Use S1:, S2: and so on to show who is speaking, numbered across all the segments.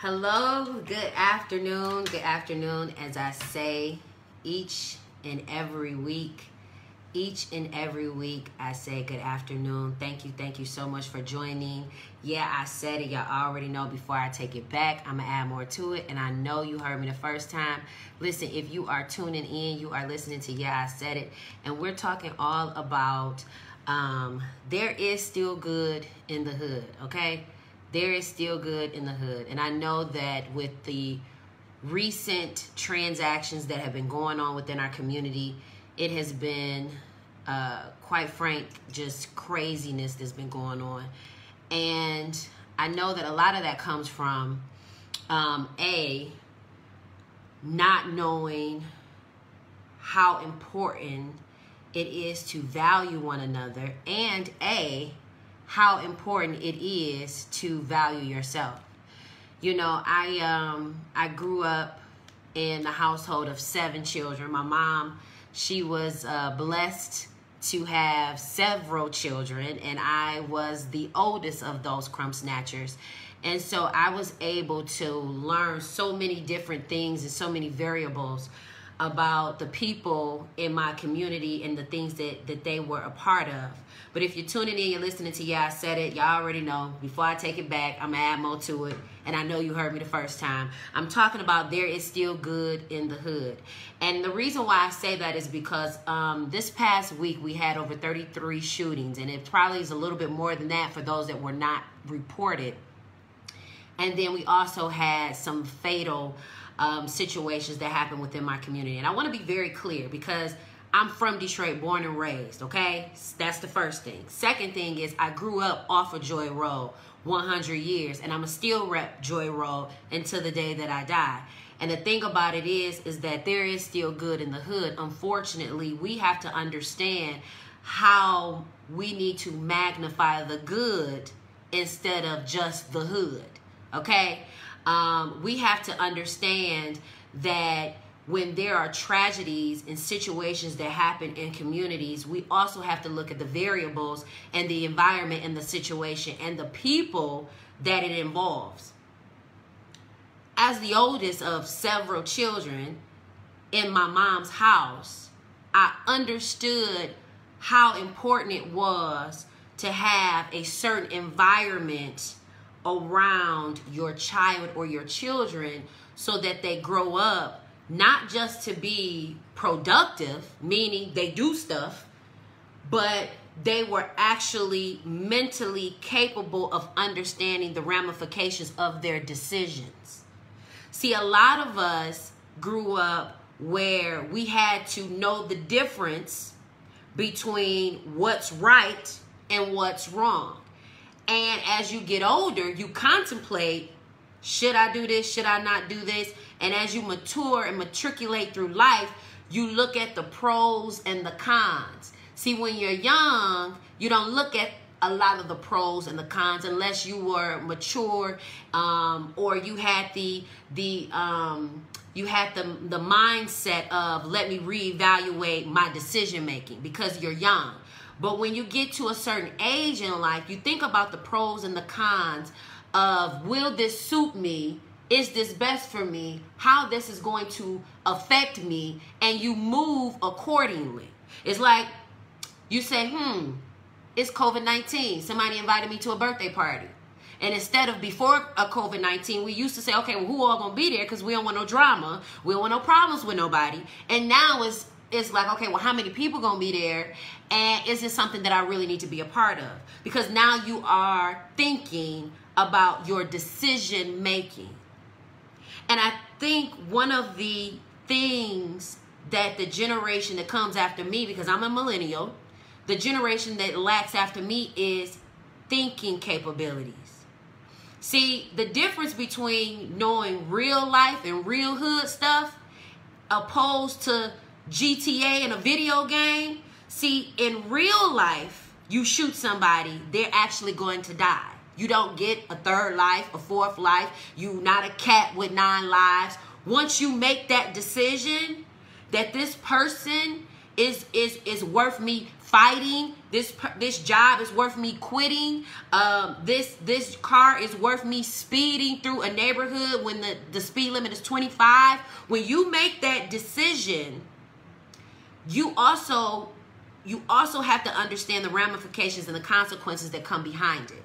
S1: Hello, good afternoon, as I say each and every week. Each and every week I say good afternoon. Thank you so much for joining. Yeah, I said it, y'all already know. Before I take it back, I'm gonna add more to it, and I know you heard me the first time. Listen, if you are tuning in, you are listening to Yeah, I Said It, and we're talking all about there is still good in the hood, okay? There is still good in the hood. And I know that with the recent transactions that have been going on within our community, it has been, quite frank, just craziness that's been going on. And I know that a lot of that comes from, not knowing how important it is to value one another, and how important it is to value yourself. You know, I grew up in a household of 7 children. My mom, she was blessed to have several children, and I was the oldest of those crumb snatchers. And so I was able to learn so many different things and so many variables about the people in my community and the things that they were a part of. But if you're tuning in, you're listening to Yeah, I Said It, y'all already know. Before I take it back, I'm going to add more to it. And I know you heard me the first time. I'm talking about there is still good in the hood. And the reason why I say that is because this past week we had over 33 shootings. And it probably is a little bit more than that for those that were not reported. And then we also had some fatal situations that happened within my community. And I want to be very clear because I'm from Detroit, born and raised, okay? That's the first thing. Second thing is I grew up off of Joy Road 100 years, and I'm a still rep Joy Road until the day that I die. And the thing about it is that there is still good in the hood. Unfortunately, we have to understand how we need to magnify the good instead of just the hood, okay? We have to understand that when there are tragedies and situations that happen in communities, we also have to look at the variables and the environment and the situation and the people that it involves. As the oldest of several children in my mom's house, I understood how important it was to have a certain environment around your child or your children so that they grow up not just to be productive, meaning they do stuff, but they were actually mentally capable of understanding the ramifications of their decisions. See, a lot of us grew up where we had to know the difference between what's right and what's wrong. And as you get older, you contemplate, should I do this? Should I not do this? And as you mature and matriculate through life, you look at the pros and the cons. See, when you're young, you don't look at a lot of the pros and the cons unless you were mature, or you had the mindset of let me reevaluate my decision making because you're young. But when you get to a certain age in life, you think about the pros and the cons of, will this suit me? Is this best for me? How this is going to affect me? And you move accordingly. It's like you say, it's COVID-19. Somebody invited me to a birthday party. And instead of before COVID-19, we used to say, okay, well, who all gonna be there? Because we don't want no drama. We don't want no problems with nobody. And now it's like, okay, well, how many people gonna be there? And is this something that I really need to be a part of? Because now you are thinking about your decision making. And I think one of the things that the generation that comes after me, because I'm a millennial, the generation that lacks after me is thinking capabilities. See, the difference between knowing real life and real hood stuff opposed to GTA and a video game. See, in real life, you shoot somebody, they're actually going to die. You don't get a third life, a fourth life. You're not a cat with 9 lives. Once you make that decision that this person is worth me fighting. This job is worth me quitting. This car is worth me speeding through a neighborhood when the speed limit is 25. When you make that decision, you also have to understand the ramifications and the consequences that come behind it.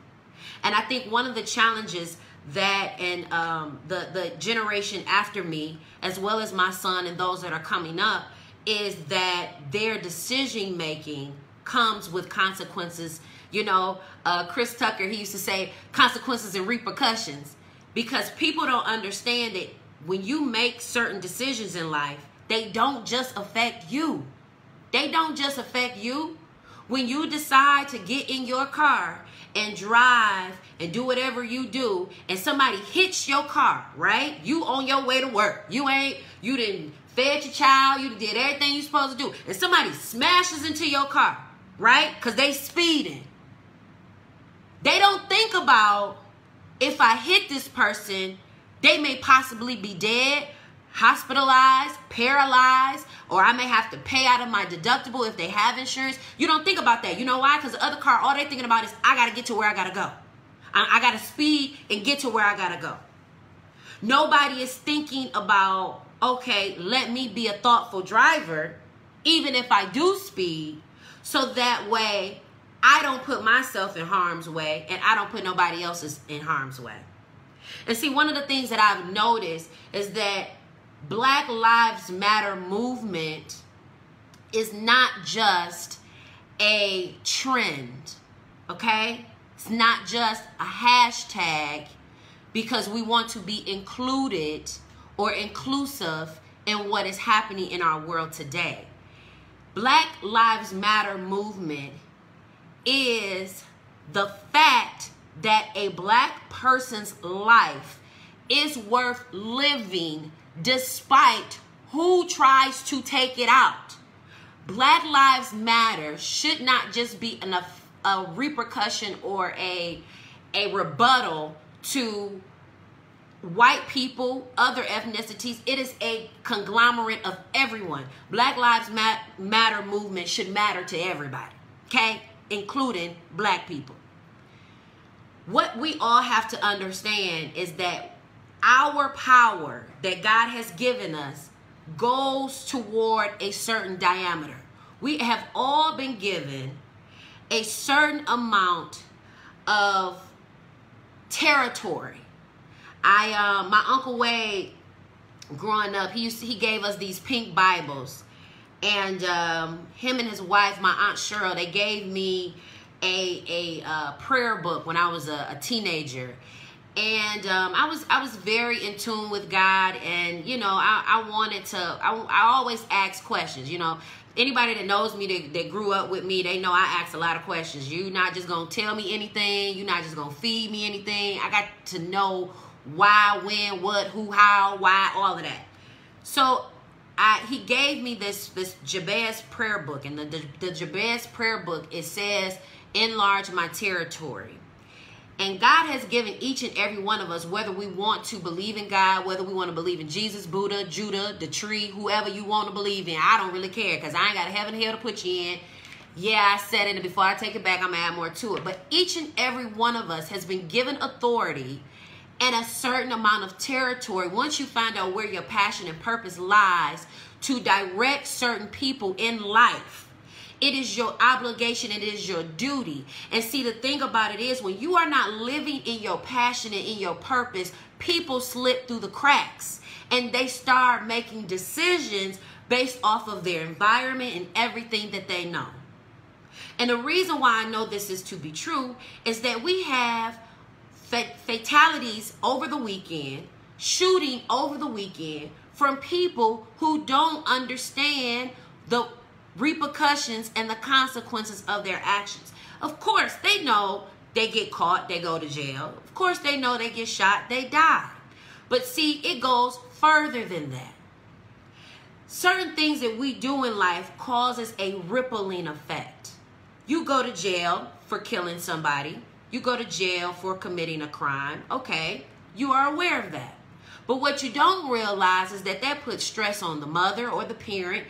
S1: And I think one of the challenges that the generation after me, as well as my son and those that are coming up, is that their decision making comes with consequences. You know, Chris Tucker, he used to say consequences and repercussions, because people don't understand that when you make certain decisions in life, they don't just affect you. They don't just affect you. When you decide to get in your car and drive and do whatever you do, and somebody hits your car, right? You on your way to work. You didn't fed your child, you did everything you're supposed to do, and somebody smashes into your car, right? Because they speeding. They don't think about, if I hit this person, they may possibly be dead, hospitalized, paralyzed, or I may have to pay out of my deductible if they have insurance. You don't think about that. You know why? Because the other car, all they're thinking about is, I got to get to where I got to go. I got to speed and get to where I got to go. Nobody is thinking about, okay, let me be a thoughtful driver, even if I do speed, so that way I don't put myself in harm's way and I don't put nobody else's in harm's way. And see, one of the things that I've noticed is that Black Lives Matter movement is not just a trend, okay? It's not just a hashtag because we want to be included or inclusive in what is happening in our world today. Black Lives Matter movement is the fact that a black person's life is worth living despite who tries to take it out. Black Lives Matter should not just be a repercussion or a rebuttal to white people, other ethnicities. It is a conglomerate of everyone. Black Lives Matter movement should matter to everybody, okay? Including black people. What we all have to understand is that our power that God has given us goes toward a certain diameter. We have all been given a certain amount of territory. My Uncle Wade, growing up, he gave us these pink Bibles, and him and his wife, my Aunt Cheryl, they gave me a prayer book when I was a teenager. And I was very in tune with God, and you know, I always ask questions. You know, anybody that knows me, that grew up with me, they know I ask a lot of questions. You're not just gonna tell me anything. You're not just gonna feed me anything. I got to know why, when, what, who, how, why, all of that. So he gave me this Jabez prayer book, and the Jabez prayer book, it says, enlarge my territory. And God has given each and every one of us, whether we want to believe in God, whether we want to believe in Jesus, Buddha, Judah, the tree, whoever you want to believe in. I don't really care, because I ain't got a heaven and hell to put you in. Yeah, I said it, and before I take it back, I'm going to add more to it. But each and every one of us has been given authority and a certain amount of territory, once you find out where your passion and purpose lies, to direct certain people in life. It is your obligation. It is your duty. And see, the thing about it is, when you are not living in your passion and in your purpose, people slip through the cracks and they start making decisions based off of their environment and everything that they know. And the reason why I know this is to be true is that we have fatalities over the weekend, shooting over the weekend, from people who don't understand the repercussions and the consequences of their actions. Of course, they know they get caught, they go to jail. Of course, they know they get shot, they die. But see, it goes further than that. Certain things that we do in life causes a rippling effect. You go to jail for killing somebody. You go to jail for committing a crime. Okay, you are aware of that. But what you don't realize is that that puts stress on the mother or the parent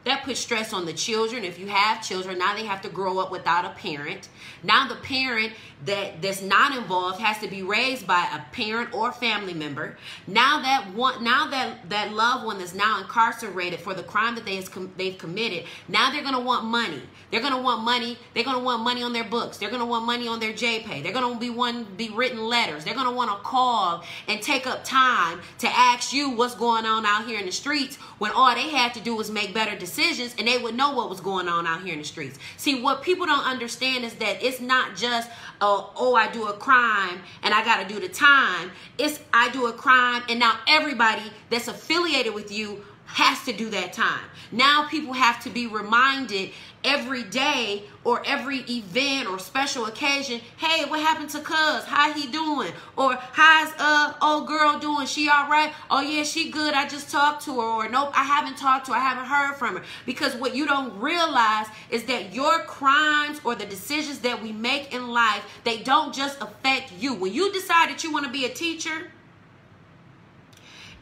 S1: That puts stress on the children. If you have children, now they have to grow up without a parent. Now the parent that's not involved has to be raised by a parent or family member. Now that loved one is now incarcerated for the crime that they've committed. Now they're going to want money. They're going to want money. They're going to want money on their books. They're going to want money on their JPay. They're going to be written letters. They're going to want to call and take up time to ask you what's going on out here in the streets, when all they had to do was make better decisions and they would know what was going on out here in the streets. See, what people don't understand is that it's not just, oh, I do a crime and I got to do the time. It's I do a crime and now everybody that's affiliated with you has to do that time. Now people have to be reminded every day or every event or special occasion, hey, what happened to cuz? How he doing? Or how's old girl doing? She all right? Oh yeah, she good. I just talked to her. Or nope, I haven't talked to her. I haven't heard from her. Because what you don't realize is that your crimes or the decisions that we make in life, they don't just affect you. When you decide that you want to be a teacher,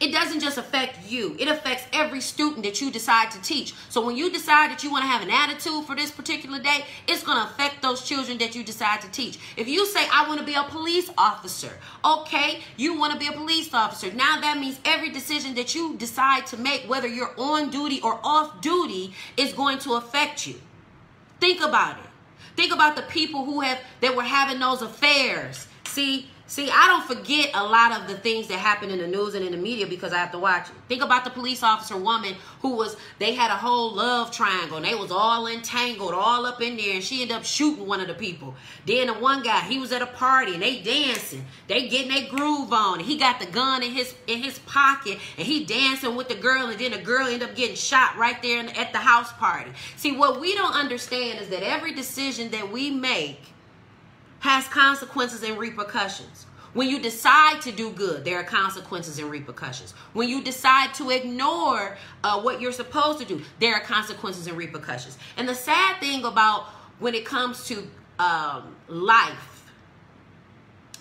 S1: it doesn't just affect you. It affects every student that you decide to teach. So when you decide that you want to have an attitude for this particular day, it's going to affect those children that you decide to teach. If you say, I want to be a police officer, okay, you want to be a police officer. Now that means every decision that you decide to make, whether you're on duty or off duty, is going to affect you. Think about it. Think about the people that were having those affairs. See, I don't forget a lot of the things that happen in the news and in the media because I have to watch it. Think about the police officer woman they had a whole love triangle and they was all entangled, all up in there, and she ended up shooting one of the people. Then the one guy, he was at a party and they dancing. They getting their groove on. And he got the gun in his pocket and he dancing with the girl, and then the girl ended up getting shot right there at the house party. See, what we don't understand is that every decision that we make has consequences and repercussions. When you decide to do good, there are consequences and repercussions. When you decide to ignore what you're supposed to do, there are consequences and repercussions. And the sad thing about when it comes to life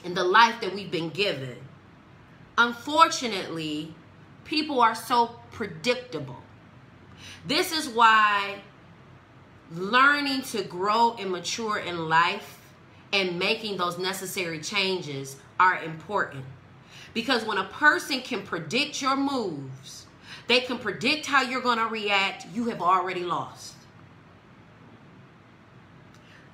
S1: and the life that we've been given, unfortunately, people are so predictable. This is why learning to grow and mature in life and making those necessary changes are important. Because when a person can predict your moves, they can predict how you're going to react, you have already lost.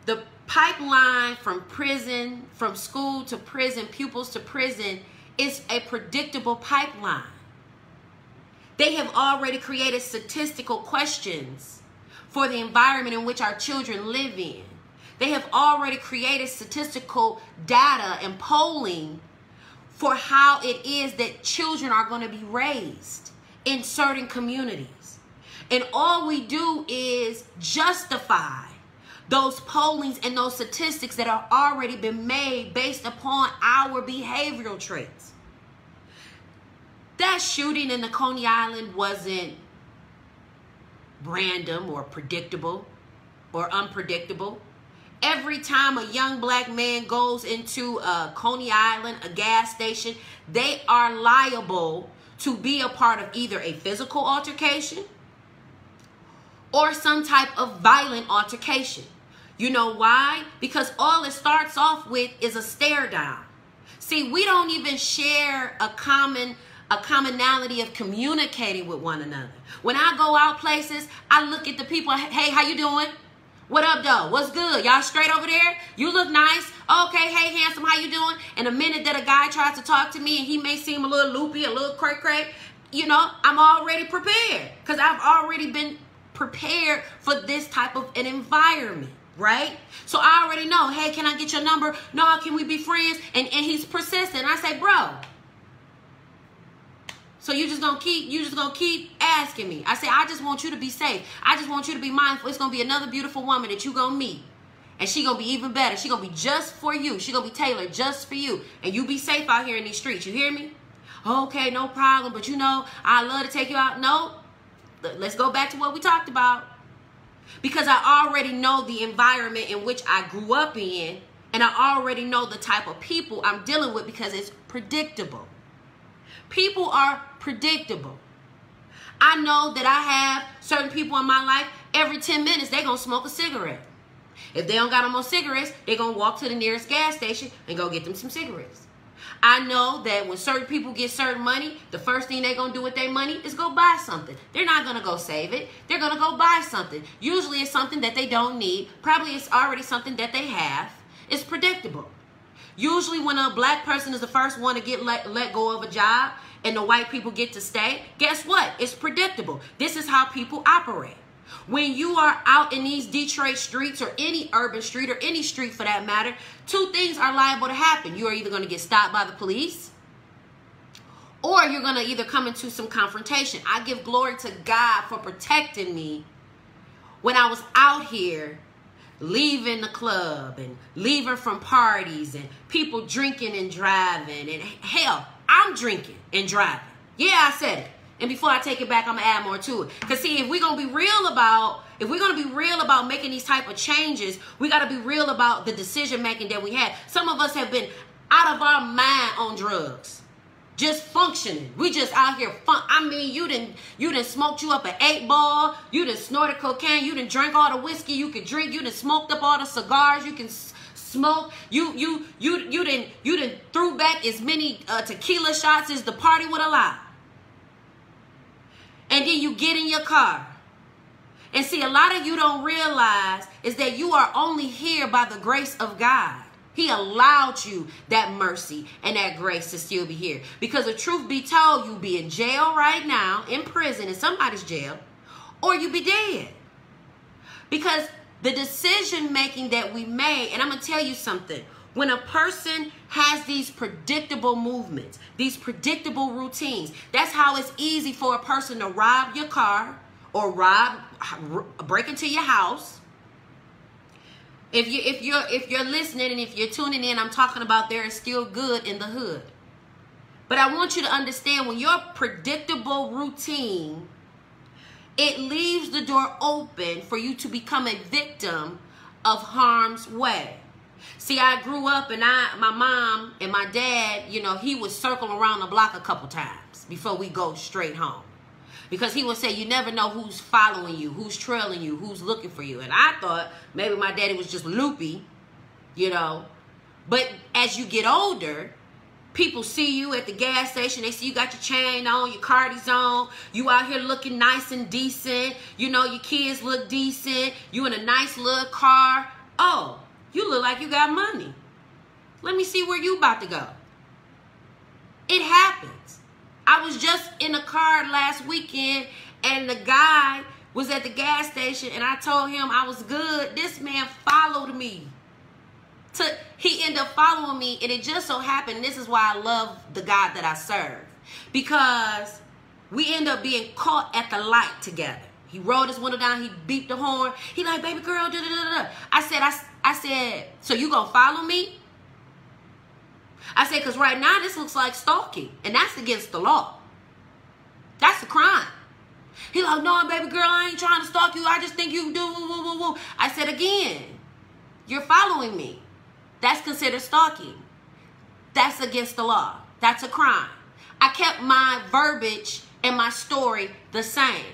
S1: The pipeline from prison, from school to prison, pupils to prison, is a predictable pipeline. They have already created statistical questions for the environment in which our children live in. They have already created statistical data and polling for how it is that children are going to be raised in certain communities. And all we do is justify those pollings and those statistics that have already been made based upon our behavioral traits. That shooting in the Coney Island wasn't random or predictable or unpredictable. Every time a young black man goes into Coney Island, a gas station, they are liable to be a part of either a physical altercation or some type of violent altercation. You know why? Because all it starts off with is a stare down. See, we don't even share a commonality of communicating with one another. When I go out places, I look at the people, hey, how you doing? What up, though? What's good? Y'all straight over there? You look nice. Okay, hey, handsome, how you doing? And the minute that a guy tries to talk to me and he may seem a little loopy, a little cray-cray, you know, I'm already prepared because I've already been prepared for this type of an environment, right? So I already know, hey, can I get your number? No, can we be friends? And he's persistent. I say, bro, so you just gonna keep asking me. I say, I just want you to be safe. I just want you to be mindful. It's gonna be another beautiful woman that you gonna meet. And she gonna be even better. She gonna be just for you. She gonna be tailored just for you. And you be safe out here in these streets. You hear me? Okay, no problem. But you know, I love to take you out. No, let's go back to what we talked about. Because I already know the environment in which I grew up in. And I already know the type of people I'm dealing with because it's predictable. People are predictable. I know that I have certain people in my life, every 10 minutes, they're going to smoke a cigarette. If they don't got no more cigarettes, they're going to walk to the nearest gas station and go get them some cigarettes. I know that when certain people get certain money, the first thing they're going to do with their money is go buy something. They're not going to go save it. They're going to go buy something. Usually it's something that they don't need. Probably it's already something that they have. It's predictable. Usually when a black person is the first one to get let go of a job and the white people get to stay, guess what? It's predictable. This is how people operate. When you are out in these Detroit streets or any urban street or any street for that matter, two things are liable to happen. You are either going to get stopped by the police or you're going to either come into some confrontation. I give glory to God for protecting me when I was out here leaving the club and leaving from parties and people drinking and driving. And hell, I'm drinking and driving. Yeah, I said it. And before I take it back, I'm going to add more to it. Because see, if we're going to be real about making these type of changes, we got to be real about the decision making that we had. Some of us have been out of our mind on drugs. Just functioning. We just out here I mean, you done smoked you up an 8-ball. You done snorted cocaine. You done drank all the whiskey you could drink. You done smoked up all the cigars you can smoke. You done threw back as many tequila shots as the party would allow. And then you get in your car. And see, a lot of you don't realize is that you are only here by the grace of God. He allowed you that mercy and that grace to still be here. Because the truth be told, you be in jail right now, in prison, in somebody's jail, or you be dead. Because the decision making that we made, and I'm going to tell you something. When a person has these predictable movements, these predictable routines, that's how it's easy for a person to rob your car or break into your house. If you're listening and if you're tuning in, I'm talking about there is still good in the hood. But I want you to understand, when your predictable routine, it leaves the door open for you to become a victim of harm's way. See, I grew up and my mom and my dad, you know, he would circle around the block a couple times before we go straight home. Because he would say, you never know who's following you, who's trailing you, who's looking for you. And I thought maybe my daddy was just loopy, you know. But as you get older, people see you at the gas station. They see you got your chain on, your Cardi's on. You out here looking nice and decent. You know, your kids look decent. You in a nice little car. Oh, you look like you got money. Let me see where you about to go. It happens. I was just in a car last weekend and the guy was at the gas station and I told him I was good. This man followed me. He ended up following me, and it just so happened, this is why I love the God that I serve. Because we end up being caught at the light together. He rolled his window down, he beeped the horn. He like, baby girl, da da da da. I said, so you gonna follow me? I said, because right now this looks like stalking, and that's against the law. That's a crime. He like, no, baby girl, I ain't trying to stalk you. I just think you do. Woo, woo, woo, woo. I said, again, you're following me. That's considered stalking. That's against the law. That's a crime. I kept my verbiage and my story the same.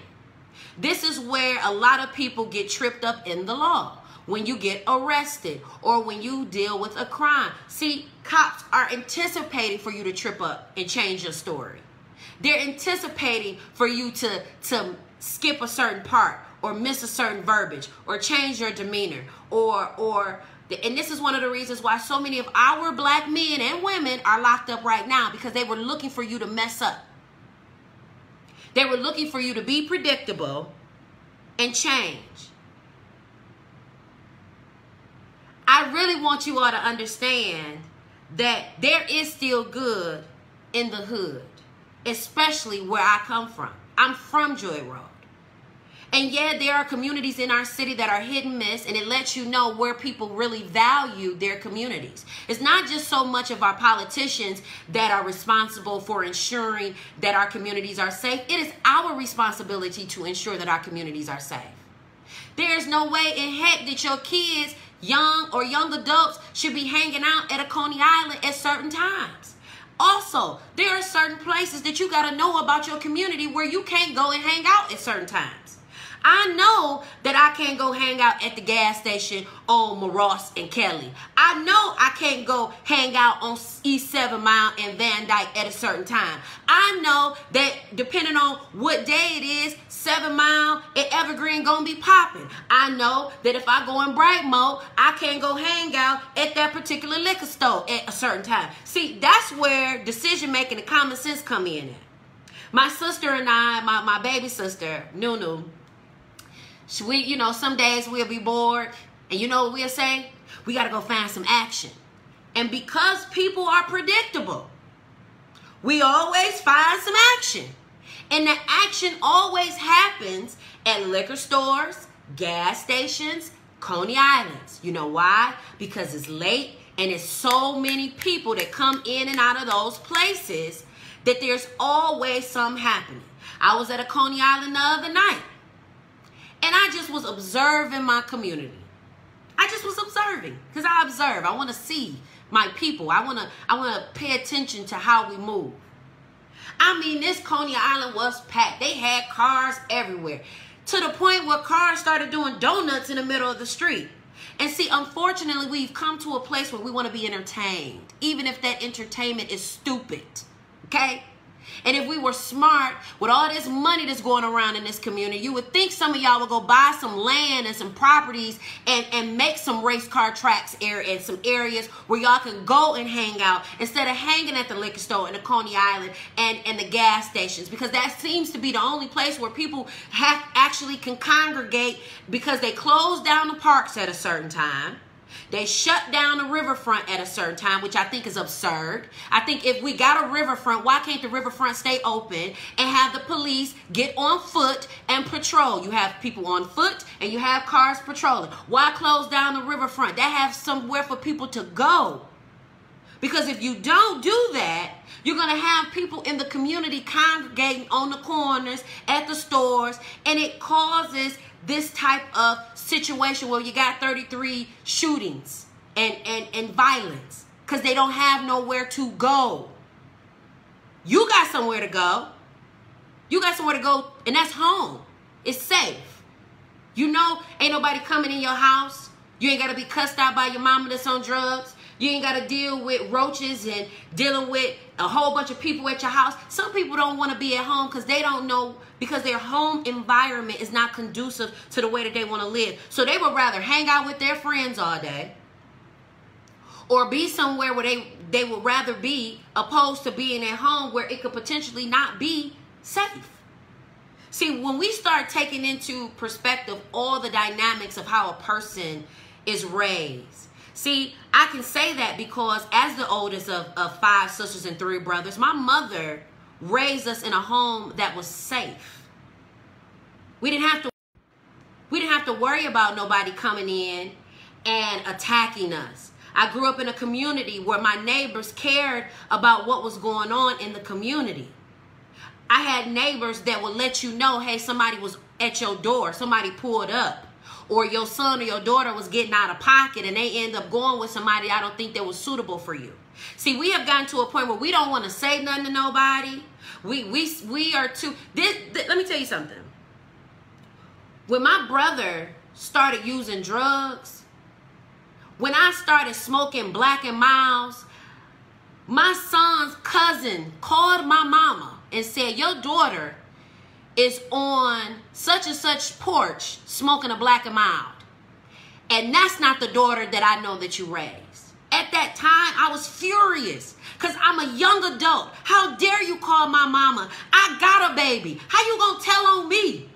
S1: This is where a lot of people get tripped up in the law. When you get arrested or when you deal with a crime. See, cops are anticipating for you to trip up and change your story. They're anticipating for you to skip a certain part or miss a certain verbiage or change your demeanor and this is one of the reasons why so many of our black men and women are locked up right now, because they were looking for you to mess up. They were looking for you to be predictable and change. I really want you all to understand that there is still good in the hood, especially where I come from. I'm from Joy Road. And yeah, there are communities in our city that are hit and miss, and it lets you know where people really value their communities. It's not just so much of our politicians that are responsible for ensuring that our communities are safe. It is our responsibility to ensure that our communities are safe. There is no way in heck that your kids, young or young adults, should be hanging out at a Coney Island at certain times. Also, there are certain places that you got to know about your community where you can't go and hang out at certain times. I know that I can't go hang out at the gas station on Maross and Kelly. I know I can't go hang out on East 7 Mile and Van Dyke at a certain time. I know that depending on what day it is, 7 Mile and Evergreen gonna be popping. I know that if I go in Brightmo, I can't go hang out at that particular liquor store at a certain time. See, that's where decision making and common sense come in at. My sister and I, my baby sister, Nunu, we, you know, some days we'll be bored, and you know what we'll say? We got to go find some action. And because people are predictable, we always find some action. And the action always happens at liquor stores, gas stations, Coney Islands. You know why? Because it's late, and it's so many people that come in and out of those places that there's always something happening. I was at a Coney Island the other night. And I just was observing my community. I just was observing because I observe. I want to see my people. I want to pay attention to how we move. I mean, this Coney Island was packed. They had cars everywhere to the point where cars started doing donuts in the middle of the street. And see, unfortunately, we've come to a place where we want to be entertained, even if that entertainment is stupid. Okay? And if we were smart with all this money that's going around in this community, you would think some of y'all would go buy some land and some properties and make some race car tracks and some areas where y'all can go and hang out instead of hanging at the liquor store in the Coney Island and the gas stations, because that seems to be the only place where people actually can congregate, because they close down the parks at a certain time. They shut down the riverfront at a certain time, which I think is absurd. I think if we got a riverfront, why can't the riverfront stay open and have the police get on foot and patrol? You have people on foot and you have cars patrolling. Why close down the riverfront? That has somewhere for people to go. Because if you don't do that, you're going to have people in the community congregating on the corners, at the stores, and it causes this type of situation where you got 33 shootings and violence because they don't have nowhere to go. You got somewhere to go. You got somewhere to go, and that's home. It's safe. You know, ain't nobody coming in your house. You ain't got to be cussed out by your mama that's on drugs. You ain't got to deal with roaches and dealing with a whole bunch of people at your house. Some people don't want to be at home because they don't know, because their home environment is not conducive to the way that they want to live. So they would rather hang out with their friends all day or be somewhere where they would rather be, opposed to being at home where it could potentially not be safe. See, when we start taking into perspective all the dynamics of how a person is raised. See, I can say that because as the oldest of 5 sisters and 3 brothers, my mother raised us in a home that was safe. We didn't have to worry about nobody coming in and attacking us. I grew up in a community where my neighbors cared about what was going on in the community. I had neighbors that would let you know, hey, somebody was at your door, somebody pulled up. Or your son or your daughter was getting out of pocket and they end up going with somebody I don't think that was suitable for you. See, we have gotten to a point where we don't want to say nothing to nobody. We are too... let me tell you something. When my brother started using drugs, when I started smoking Black and Miles, my son's cousin called my mama and said, your daughter is on such and such porch smoking a Black and Mild. And that's not the daughter that I know that you raised. At that time, I was furious because I'm a young adult. How dare you call my mama? I got a baby. How you gonna tell on me?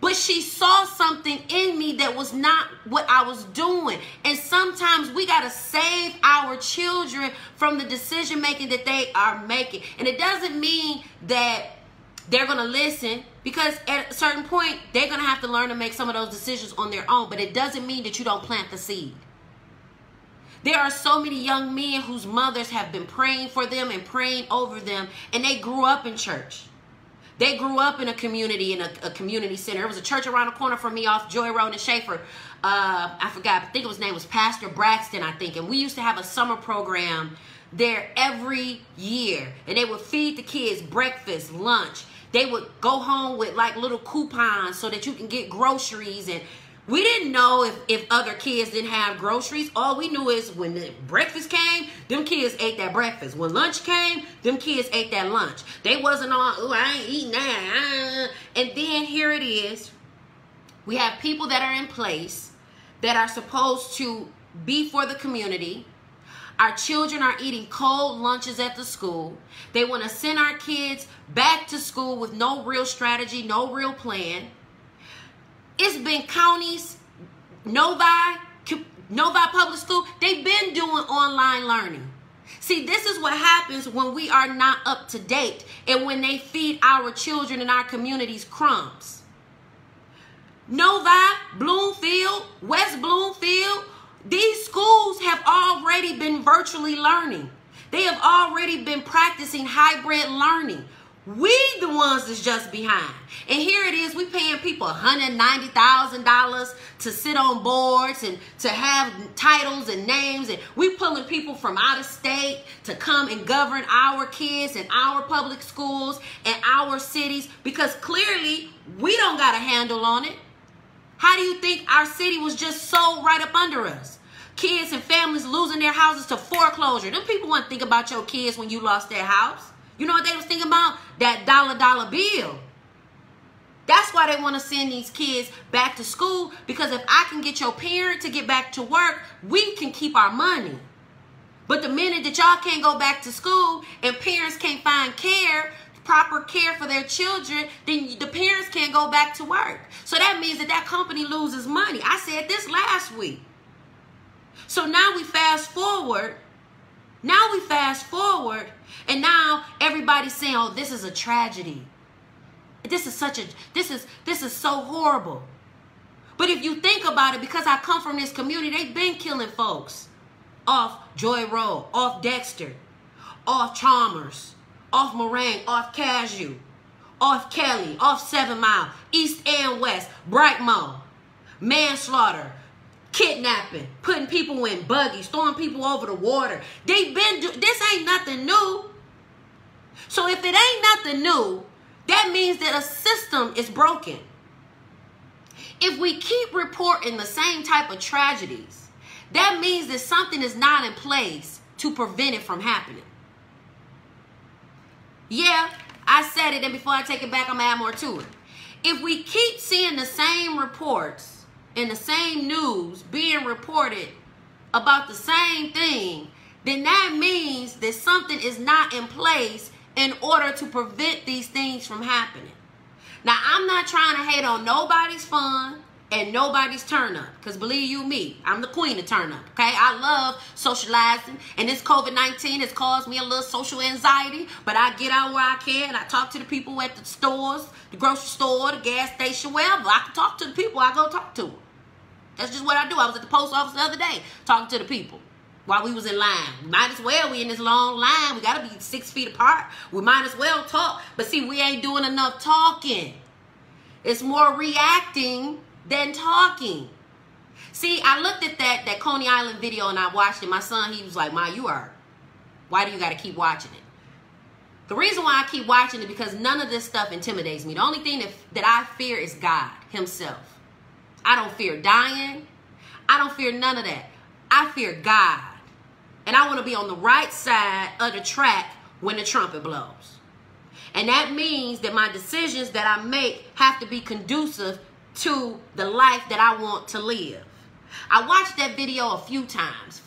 S1: But she saw something in me that was not what I was doing. And sometimes we got to save our children from the decision making that they are making. And it doesn't mean that they're going to listen, because at a certain point, they're going to have to learn to make some of those decisions on their own. But it doesn't mean that you don't plant the seed. There are so many young men whose mothers have been praying for them and praying over them, and they grew up in church. They grew up in a community, in a community center. There was a church around the corner from me off Joy Road and Schaefer. I forgot. I think his name was Pastor Braxton, I think. And we used to have a summer program there every year, and they would feed the kids breakfast, lunch. They would go home with like little coupons so that you can get groceries. And we didn't know if other kids didn't have groceries. All we knew is when the breakfast came, them kids ate that breakfast. When lunch came, them kids ate that lunch. They wasn't on, oh, I ain't eating that. And then here it is. We have people that are in place that are supposed to be for the community. Our children are eating cold lunches at the school. They want to send our kids back to school with no real strategy, no real plan. It's been counties, Novi Public School, they've been doing online learning. See, this is what happens when we are not up to date and when they feed our children in our communities crumbs. Novi, Bloomfield, West Bloomfield, these schools have already been virtually learning. They have already been practicing hybrid learning. We the ones that's just behind. And here it is, we paying people $190,000 to sit on boards and to have titles and names. And we pulling people from out of state to come and govern our kids and our public schools and our cities, because clearly we don't got a handle on it. How do you think our city was just sold right up under us? Kids and families losing their houses to foreclosure. Them people wouldn't think about your kids when you lost their house. You know what they was thinking about? That dollar bill. That's why they want to send these kids back to school, because if I can get your parent to get back to work, we can keep our money. But the minute that y'all can't go back to school and parents can't find proper care for their children, then the parents can't go back to work. So that means that company loses money. I said this last week. So now we fast forward. And now everybody's saying, oh, this is a tragedy. This is so horrible. But if you think about it, because I come from this community, they've been killing folks off Joy Road, off Dexter, off Chalmers, off Moraine, off Cashew, off Kelly, off 7 Mile, East and West, Brightmore, manslaughter, kidnapping, putting people in buggies, throwing people over the water. This ain't nothing new. So if it ain't nothing new, that means that a system is broken. If we keep reporting the same type of tragedies, that means that something is not in place to prevent it from happening. Yeah, I said it, and before I take it back, I'm gonna add more to it. If we keep seeing the same reports and the same news being reported about the same thing, then that means that something is not in place in order to prevent these things from happening. Now, I'm not trying to hate on nobody's fun and nobody's turn up, because believe you me, I'm the queen of turn up, okay? I love socializing, and this COVID-19 has caused me a little social anxiety, but I get out where I can. I talk to the people at the stores, the grocery store, the gas station, wherever. I can talk to the people, I go talk to them. That's just what I do. I was at the post office the other day talking to the people while we was in line. Might as well, we in this long line. We got to be 6 feet apart. We might as well talk. But see, we ain't doing enough talking. It's more reacting than talking. See, I looked at that Coney Island video and I watched it. My son, he was like, Ma, why do you got to keep watching it? The reason why I keep watching it, because none of this stuff intimidates me. The only thing that I fear is God himself. I don't fear dying. I don't fear none of that. I fear God. And I want to be on the right side of the track when the trumpet blows. And that means that my decisions that I make have to be conducive to the life that I want to live. I watched that video a few times.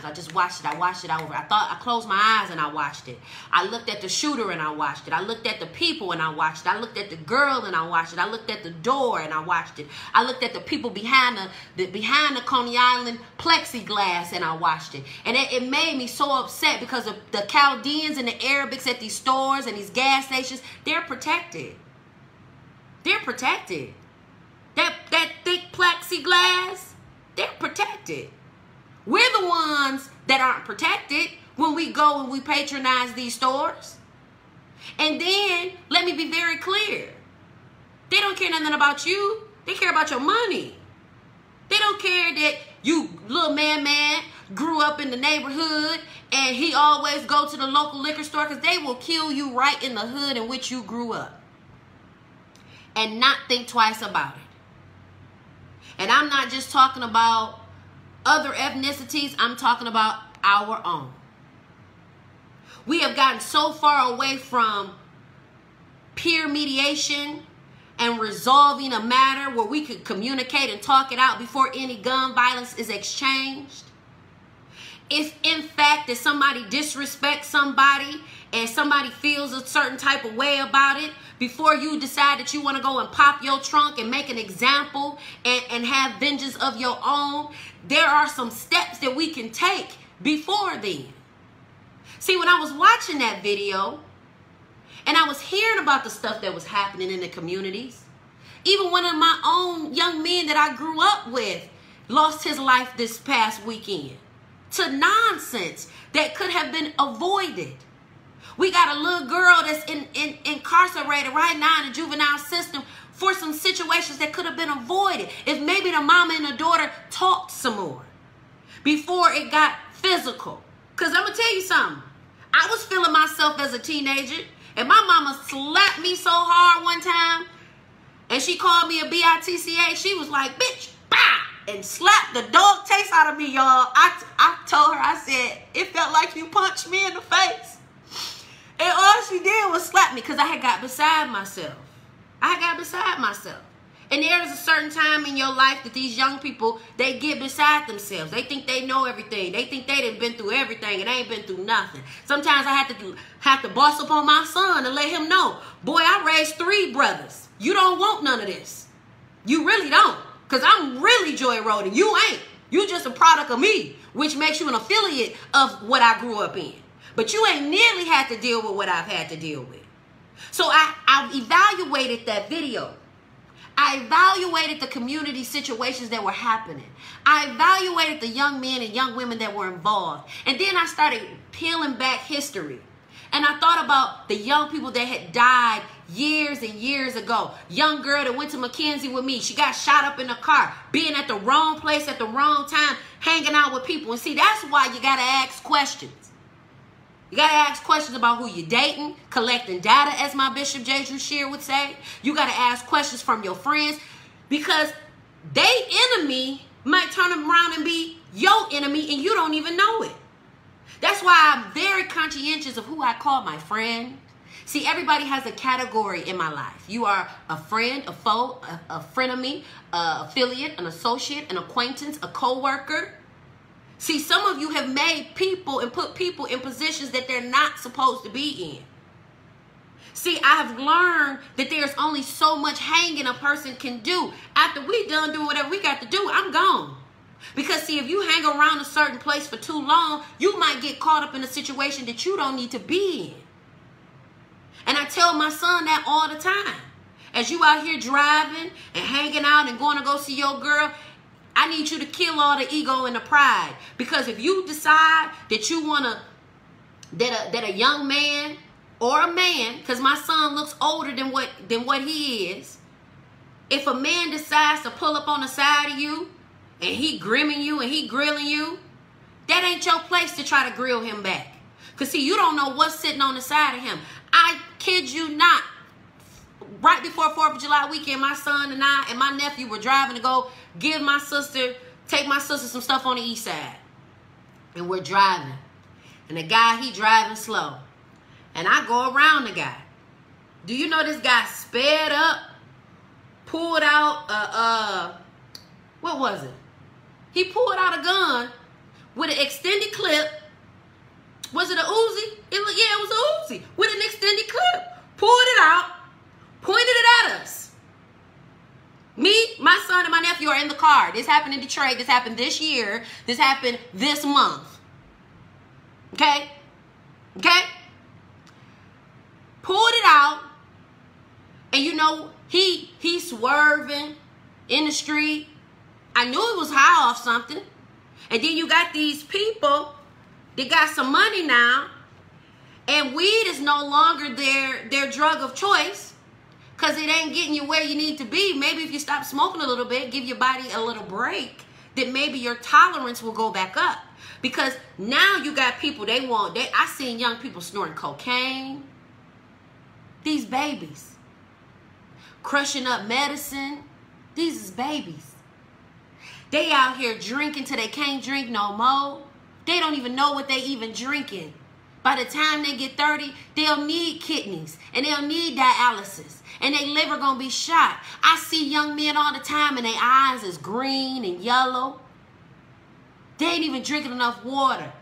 S1: I just watched it. I watched it over. I closed my eyes and I watched it. I looked at the shooter and I watched it. I looked at the people and I watched it. I looked at the girl and I watched it. I looked at the door and I watched it. I looked at the people behind the Coney Island plexiglass and I watched it. And it made me so upset, because of the Chaldeans and the Arabics at these stores and these gas stations, they're protected. They're protected. That thick plexiglass, they're protected. We're the ones that aren't protected when we go and we patronize these stores. And then, let me be very clear. They don't care nothing about you. They care about your money. They don't care that you, little man, grew up in the neighborhood and he always go to the local liquor store, because they will kill you right in the hood in which you grew up and not think twice about it. And I'm not just talking about other ethnicities, I'm talking about our own. We have gotten so far away from peer mediation and resolving a matter where we could communicate and talk it out before any gun violence is exchanged. If in fact that somebody disrespects somebody and somebody feels a certain type of way about it, before you decide that you want to go and pop your trunk and make an example and have vengeance of your own, there are some steps that we can take before then. See, when I was watching that video and I was hearing about the stuff that was happening in the communities, even one of my own young men that I grew up with lost his life this past weekend to nonsense that could have been avoided. We got a little girl that's incarcerated right now in the juvenile system for some situations that could have been avoided if maybe the mama and the daughter talked some more before it got physical. Because I'm going to tell you something. I was feeling myself as a teenager, and my mama slapped me so hard one time, and she called me a bitch. She was like, bitch, bah, and slapped the dog taste out of me, y'all. I told her, I said, it felt like you punched me in the face. And all she did was slap me because I had got beside myself. And there is a certain time in your life that these young people, they get beside themselves. They think they know everything. They think they done been through everything and they ain't been through nothing. Sometimes I have to boss up on my son and let him know, boy, I raised 3 brothers. You don't want none of this. You really don't. Because I'm really Joy Road. You ain't. You just a product of me, which makes you an affiliate of what I grew up in. But you ain't nearly had to deal with what I've had to deal with. So I've evaluated that video. I evaluated the community situations that were happening. I evaluated the young men and young women that were involved. And then I started peeling back history. And I thought about the young people that had died years and years ago. Young girl that went to Mackenzie with me. She got shot up in the car, being at the wrong place at the wrong time, hanging out with people. And see, that's why you got to ask questions. You got to ask questions about who you're dating, collecting data, as my Bishop J. Drew Shear would say. You got to ask questions from your friends, because they enemy might turn around and be your enemy and you don't even know it. That's why I'm very conscientious of who I call my friend. See, everybody has a category in my life. You are a friend, a foe, a frenemy, an affiliate, an associate, an acquaintance, a co-worker. See, some of you have made people and put people in positions that they're not supposed to be in. See, I have learned that there's only so much hanging a person can do. After we done doing whatever we got to do, I'm gone. Because see, if you hang around a certain place for too long, you might get caught up in a situation that you don't need to be in. And I tell my son that all the time. As you out here driving and hanging out and going to go see your girl, I need you to kill all the ego and the pride. Because if you decide that you want to, that a young man or a man, because my son looks older than what he is, if a man decides to pull up on the side of you and he grimming you and he grilling you, that ain't your place to try to grill him back. Because see, you don't know what's sitting on the side of him. I kid you not. Right before 4th of July weekend, my son and I and my nephew were driving to go take my sister some stuff on the east side. And we're driving. And the guy, he driving slow. And I go around the guy. Do you know this guy sped up, pulled out, what was it? He pulled out a gun with an extended clip. Was it a Uzi? Yeah, it was a Uzi with an extended clip. Pulled it out, pointed it at us. Me, my son, and my nephew are in the car. This happened in Detroit. This happened this year. This happened this month. Okay? Okay? Pulled it out. And you know, he swerving in the street. I knew he was high off something. And then you got these people that got some money now. And weed is no longer their drug of choice. Because it ain't getting you where you need to be. Maybe if you stop smoking a little bit, give your body a little break, that maybe your tolerance will go back up. Because now you got people, I seen young people snorting cocaine. These babies. Crushing up medicine. These is babies. They out here drinking till they can't drink no more. They don't even know what they even drinking. By the time they get 30, they'll need kidneys and they'll need dialysis and their liver gonna be shot. I see young men all the time and their eyes is green and yellow. They ain't even drinking enough water.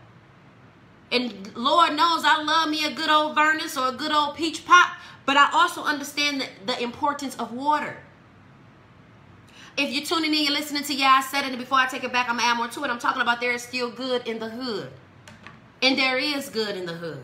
S1: And Lord knows I love me a good old Vernus or a good old peach pop, but I also understand the importance of water. If you're tuning in, you're listening to I said it, and before I take it back, I'm going to add more to it. I'm talking about there is still good in the hood. And there is good in the hood.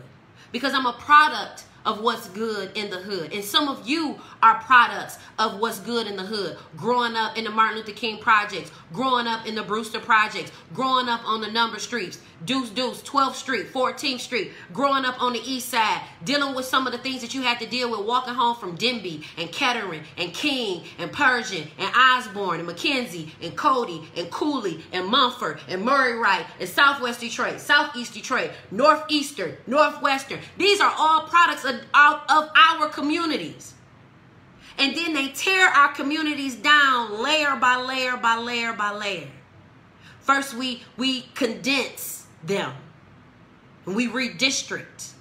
S1: Because I'm a product of what's good in the hood. And some of you are products of what's good in the hood. Growing up in the Martin Luther King projects. Growing up in the Brewster projects. Growing up on the number streets. Deuce, 12th Street, 14th Street. Growing up on the east side. Dealing with some of the things that you had to deal with walking home from Denby and Kettering and King and Persian and Osborne and McKenzie and Cody and Cooley and Mumford and Murray Wright and Southwest Detroit, Southeast Detroit, Northeastern, Northwestern. These are all products of our communities. And then they tear our communities down layer by layer by layer by layer. First, we condense them. And we redistrict.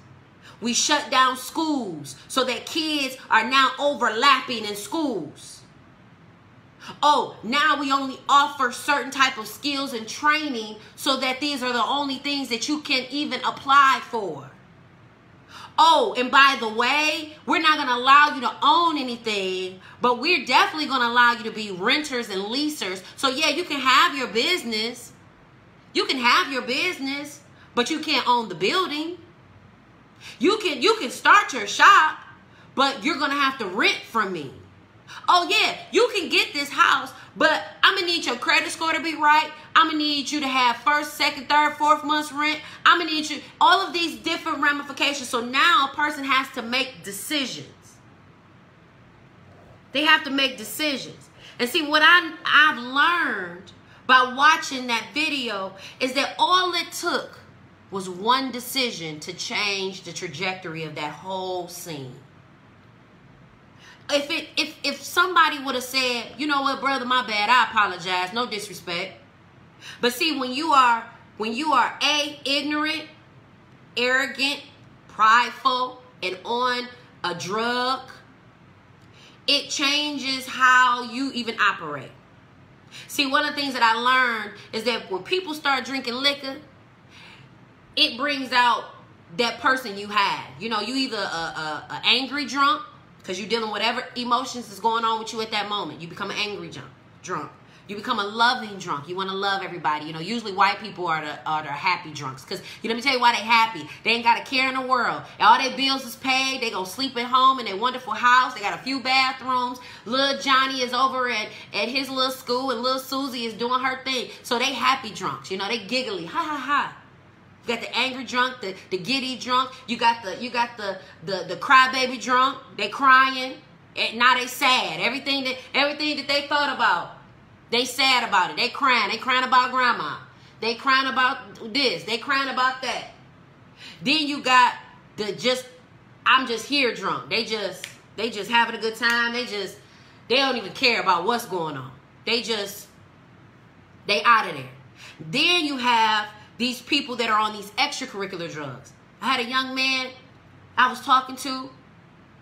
S1: We shut down schools so that kids are now overlapping in schools. Oh, now we only offer certain type of skills and training so that these are the only things that you can even apply for. Oh, and by the way, we're not going to allow you to own anything, but we're definitely going to allow you to be renters and leasers. So yeah, you can have your business. You can have your business, but you can't own the building. You can start your shop, but you're going to have to rent from me. Oh yeah, you can get this house, but I'm going to need your credit score to be right. I'm going to need you to have first, second, third, fourth month's rent. I'm going to need you, all of these different ramifications. So now a person has to make decisions. They have to make decisions. And see, what I've learned by watching that video is that all it took was one decision to change the trajectory of that whole scene. If somebody would have said, you know what, brother, my bad, I apologize, no disrespect. But see, when you are ignorant, arrogant, prideful, and on a drug, it changes how you even operate. See, one of the things that I learned is that when people start drinking liquor, it brings out that person you have. You know, you either a angry drunk, because you're dealing with whatever emotions is going on with you at that moment. You become an angry drunk. You become a loving drunk. You want to love everybody. You know, usually white people are the happy drunks. Because, let me tell you why they happy. They ain't got a care in the world. All their bills is paid. They gonna sleep at home in their wonderful house. They got a few bathrooms. Little Johnny is over at his little school, and little Susie is doing her thing. So they happy drunks. You know, they giggly. Ha, ha, ha. You got the angry drunk, the giddy drunk. You got the crybaby drunk. They crying. And now they sad. Everything that they thought about, they sad about it. They crying. They crying about grandma. They crying about this. They crying about that. Then you got I'm just here drunk. They just having a good time. They don't even care about what's going on. They out of there. Then you have these people that are on these extracurricular drugs. I had a young man I was talking to.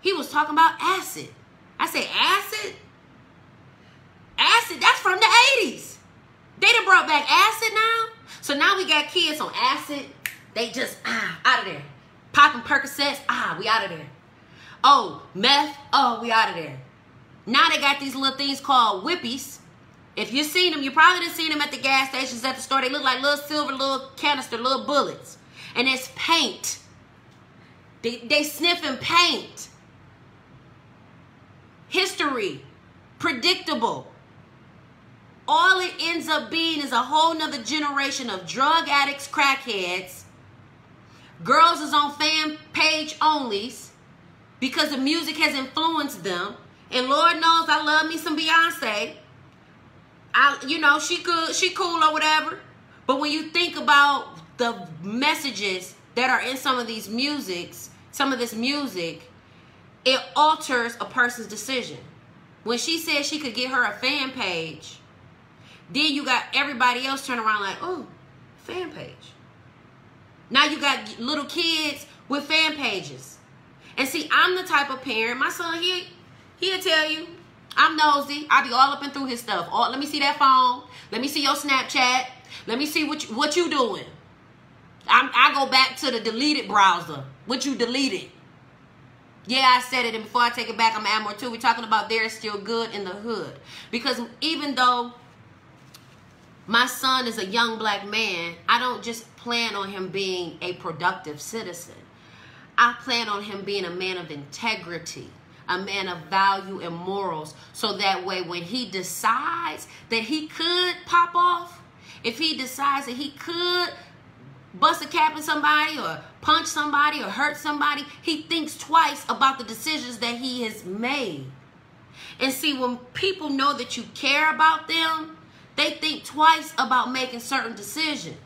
S1: He was talking about acid. I said, acid? Acid, that's from the 80s. They done brought back acid now. So now we got kids on acid. They just, out of there. Popping Percocets, we out of there. Oh, meth, we out of there. Now they got these little things called whippies. If you've seen them, you probably done seen them at the gas stations, at the store. They look like little silver, little canister, little bullets. And it's paint. They sniffing paint. History. Predictable. All it ends up being is a whole nother generation of drug addicts, crackheads. Girls is on fan page onlys because the music has influenced them. And Lord knows I love me some Beyonce. She cool or whatever. But when you think about the messages that are in some of these musics, some of this music, it alters a person's decision. When she said she could get her a fan page, then you got everybody else turn around like, oh, fan page. Now you got little kids with fan pages. And see, I'm the type of parent, my son, he'll tell you, I'm nosy. I be all up and through his stuff. Let me see that phone. Let me see your Snapchat. Let me see what you doing. I go back to the deleted browser. What you deleted. Yeah, I said it, and before I take it back, I'm going to add more to it. We're talking about there is still good in the hood. Because even though my son is a young black man, I don't just plan on him being a productive citizen. I plan on him being a man of integrity, a man of value and morals, so that way when he decides that he could pop off, if he decides that he could bust a cap in somebody or punch somebody or hurt somebody, he thinks twice about the decisions that he has made. And see, when people know that you care about them, they think twice about making certain decisions.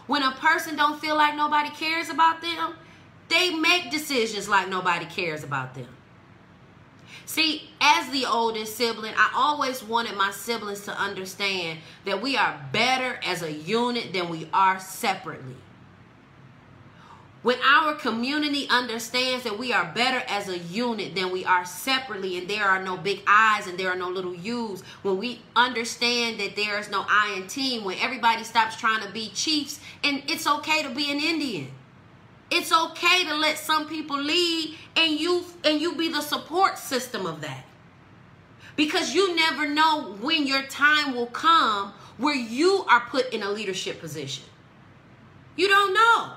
S1: When a person don't feel like nobody cares about them, they make decisions like nobody cares about them. See, as the oldest sibling, I always wanted my siblings to understand that we are better as a unit than we are separately. When our community understands that we are better as a unit than we are separately, and there are no big I's and there are no little U's, when we understand that there is no I in team, when everybody stops trying to be chiefs, and it's okay to be an Indian. It's okay to let some people lead and you be the support system of that. Because you never know when your time will come where you are put in a leadership position. You don't know.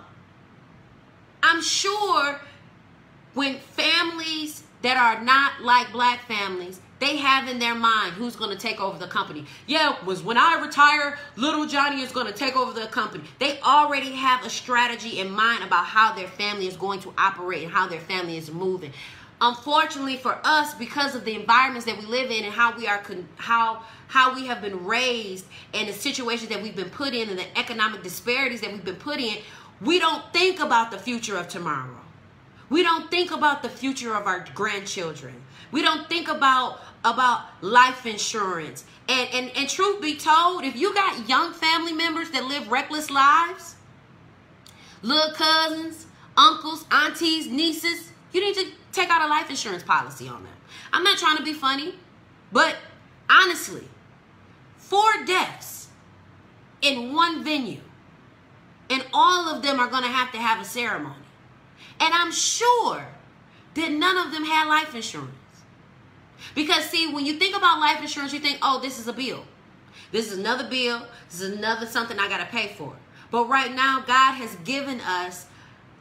S1: I'm sure when families that are not like black families, they have in their mind who's going to take over the company. Yeah, when I retire, little Johnny is going to take over the company. They already have a strategy in mind about how their family is going to operate and how their family is moving. Unfortunately for us, because of the environments that we live in and how we are how we have been raised and the situations that we've been put in and the economic disparities that we've been put in, we don't think about the future of tomorrow. We don't think about the future of our grandchildren. We don't think about life insurance. And truth be told, if you got young family members that live reckless lives, little cousins, uncles, aunties, nieces, you need to take out a life insurance policy on them. I'm not trying to be funny, but honestly, 4 deaths in one venue, and all of them are going to have a ceremony. And I'm sure that none of them had life insurance. Because see, when you think about life insurance, you think, oh, this is a bill. This is another bill. This is another something I got to pay for. But right now, God has given us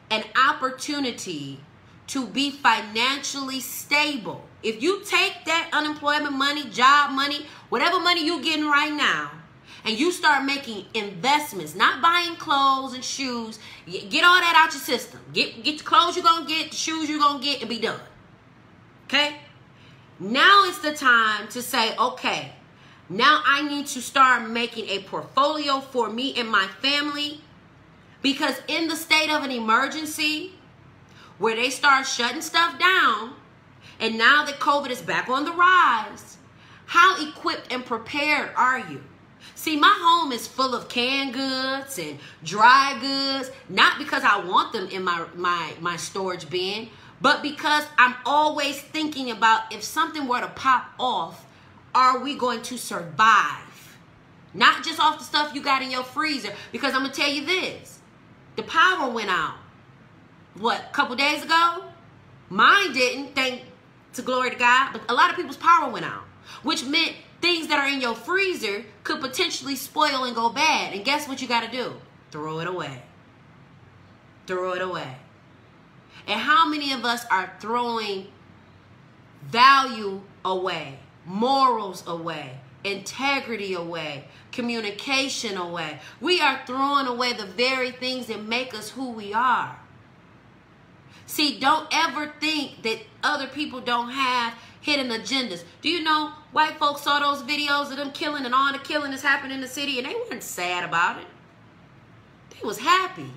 S1: an opportunity to be financially stable. If you take that unemployment money, job money, whatever money you're getting right now, and you start making investments, not buying clothes and shoes, get all that out your system. Get the clothes you're going to get, the shoes you're going to get, and be done. Okay? Now it's the time to say, okay, now I need to start making a portfolio for me and my family, because in the state of an emergency, where they start shutting stuff down, and now that COVID is back on the rise, how equipped and prepared are you? See, my home is full of canned goods and dry goods, not because I want them in my storage bin, but because I'm always thinking about if something were to pop off, are we going to survive? Not just off the stuff you got in your freezer, because I'm going to tell you this. The power went out, what, a couple days ago? Mine didn't, thank to glory to God, but a lot of people's power went out, which meant things that are in your freezer could potentially spoil and go bad. And guess what you got to do? Throw it away. Throw it away. And how many of us are throwing value away, morals away, integrity away, communication away? We are throwing away the very things that make us who we are. See, don't ever think that other people don't have hidden agendas. Do you know white folks saw those videos of them killing and all the killing that's happening in the city, and they weren't sad about it. He was happy.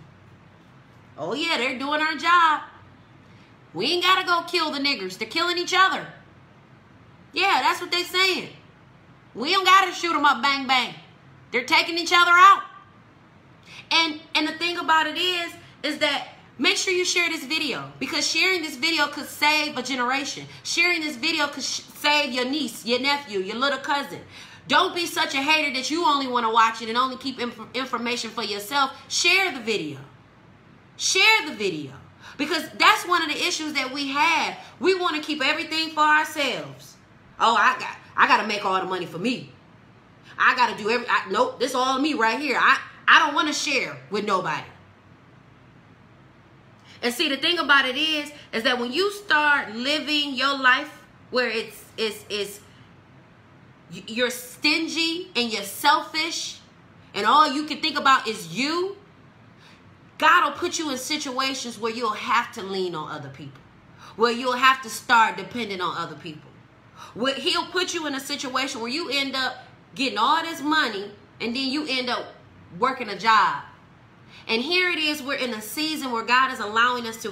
S1: Oh yeah, they're doing our job. We ain't got to go kill the niggers. They're killing each other. Yeah, that's what they're saying. We don't got to shoot them up, bang, bang. They're taking each other out. And the thing about it is that make sure you share this video, because sharing this video could save a generation. Sharing this video could save your niece, your nephew, your little cousin. Don't be such a hater that you only want to watch it and only keep information for yourself. Share the video. Share the video. Because that's one of the issues that we have. We want to keep everything for ourselves. Oh, I got to make all the money for me. I got to do nope, this all me right here. I don't want to share with nobody. And see, the thing about it is that when you start living your life where you're stingy and you're selfish and all you can think about is you, God will put you in situations where you'll have to lean on other people, where you'll have to start depending on other people. Where He'll put you in a situation where you end up getting all this money and then you end up working a job. And here it is, we're in a season where God is allowing us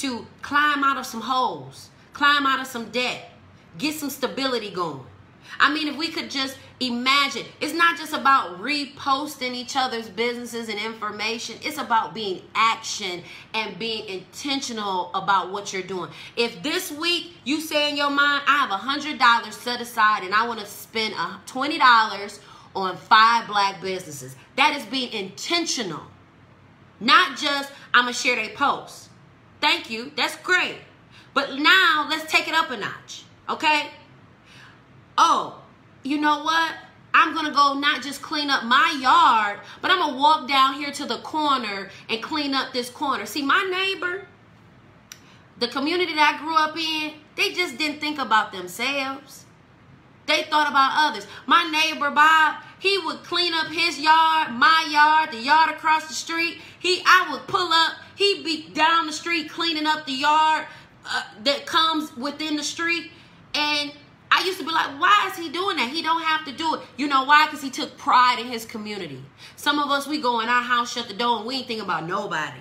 S1: to climb out of some holes, climb out of some debt, get some stability going. I mean, if we could just imagine, it's not just about reposting each other's businesses and information. It's about being action and being intentional about what you're doing. If this week you say in your mind, I have $100 set aside and I want to spend $20 on 5 black businesses, that is being intentional. Not just, I'm going to share their posts. Thank you. That's great. But now let's take it up a notch. Okay? Oh, you know what? I'm going to go not just clean up my yard, but I'm going to walk down here to the corner and clean up this corner. See, my neighbor, the community that I grew up in, they just didn't think about themselves. They thought about others. My neighbor, Bob, he would clean up his yard, my yard, the yard across the street. I would pull up. He'd be down the street cleaning up the yard that comes within the street. And I used to be like, why is he doing that? He don't have to do it. You know why? Because he took pride in his community. Some of us, we go in our house, shut the door, and we ain't thinking about nobody.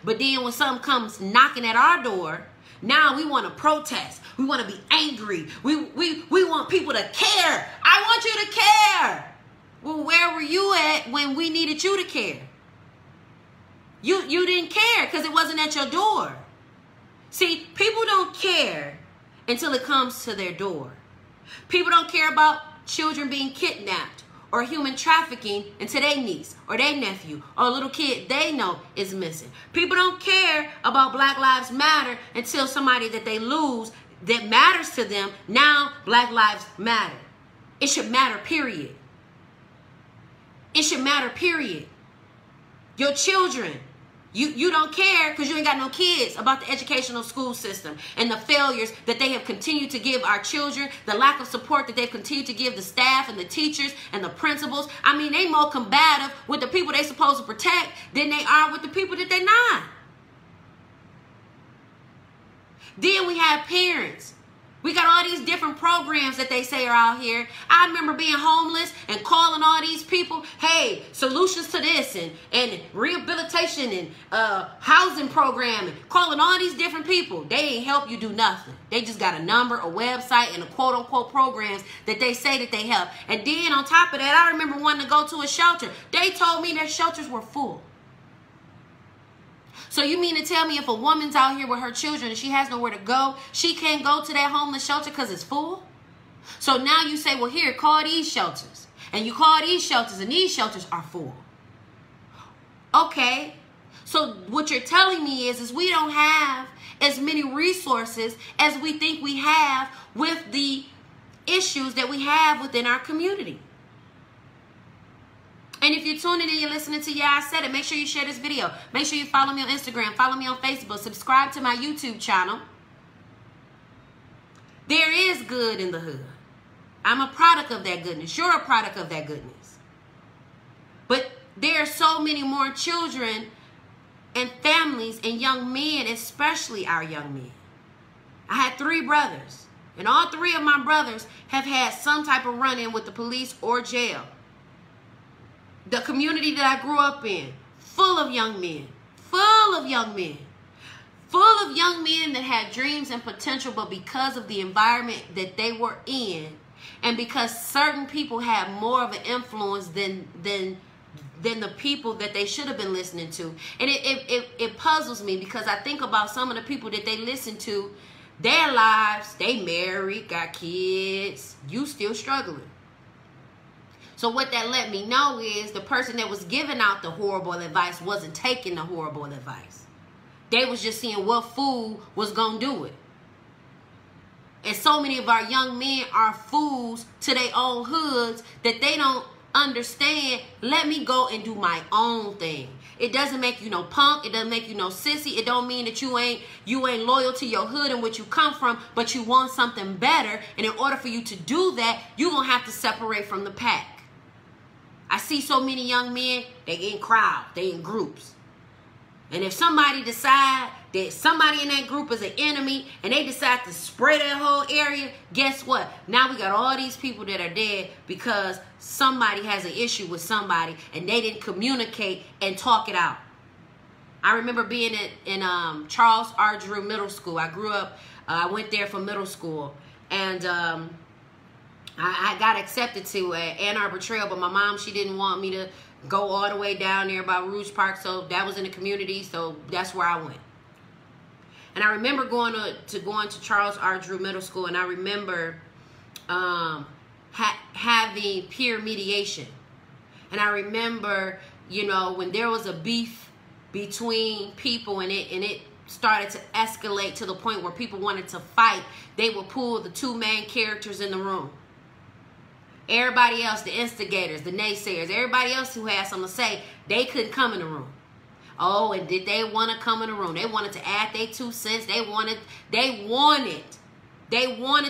S1: But then when something comes knocking at our door, now we want to protest. We want to be angry. We want people to care. I want you to care. Well, where were you at when we needed you to care? You didn't care because it wasn't at your door. See, people don't care until it comes to their door. People don't care about children being kidnapped or human trafficking into their niece or their nephew or a little kid they know is missing. People don't care about Black Lives Matter until somebody that they lose that matters to them. Now Black Lives Matter. It should matter, period. It should matter, period. Your children, you don't care because you ain't got no kids about the educational school system and the failures that they have continued to give our children, the lack of support that they've continued to give the staff and the teachers and the principals. I mean, they more combative with the people they supposed to protect than they are with the people that they're not. Then we have parents. We got all these different programs that they say are out here. I remember being homeless and calling all these people, hey, solutions to this and rehabilitation and housing program, and calling all these different people. They ain't help you do nothing. They just got a number, a website, and a quote-unquote programs that they say that they help. And then on top of that, I remember wanting to go to a shelter. They told me their shelters were full. So you mean to tell me if a woman's out here with her children and she has nowhere to go, she can't go to that homeless shelter because it's full? So now you say, well, here, call these shelters. And you call these shelters and these shelters are full. Okay. So what you're telling me is we don't have as many resources as we think we have with the issues that we have within our community. And if you're tuning in, you're listening to I Said It, make sure you share this video. Make sure you follow me on Instagram, follow me on Facebook, subscribe to my YouTube channel. There is good in the hood. I'm a product of that goodness. You're a product of that goodness. But there are so many more children and families and young men, especially our young men. I had 3 brothers, and all 3 of my brothers have had some type of run-in with the police or jail. The community that I grew up in, full of young men, full of young men, full of young men that had dreams and potential, but because of the environment that they were in, and because certain people had more of an influence than the people that they should have been listening to. And it puzzles me, because I think about some of the people that they listen to, their lives, they married, got kids, you still struggling. So what that let me know is the person that was giving out the horrible advice wasn't taking the horrible advice. They was just seeing what fool was going to do it. And so many of our young men are fools to their own hoods that they don't understand. Let me go and do my own thing. It doesn't make you no punk. It doesn't make you no sissy. It don't mean that you ain't loyal to your hood and what you come from, but you want something better. And in order for you to do that, you're going to have to separate from the pack. I see so many young men, they in crowds, they in groups. And if somebody decide that somebody in that group is an enemy and they decide to spray that whole area, guess what? Now we got all these people that are dead because somebody has an issue with somebody and they didn't communicate and talk it out. I remember being in Charles R. Drew Middle School. I grew up, I went there for middle school. And I got accepted to Ann Arbor Trail, but my mom, she didn't want me to go all the way down there by Rouge Park, so that was in the community, so that's where I went. And I remember going to Charles R. Drew Middle School, and I remember having peer mediation. And I remember, you know, when there was a beef between people and it started to escalate to the point where people wanted to fight, they would pull the two main characters in the room. Everybody else, the instigators, the naysayers, everybody else who had something to say, they couldn't come in the room. Oh, and did they want to come in the room? They wanted to add their 2 cents. They wanted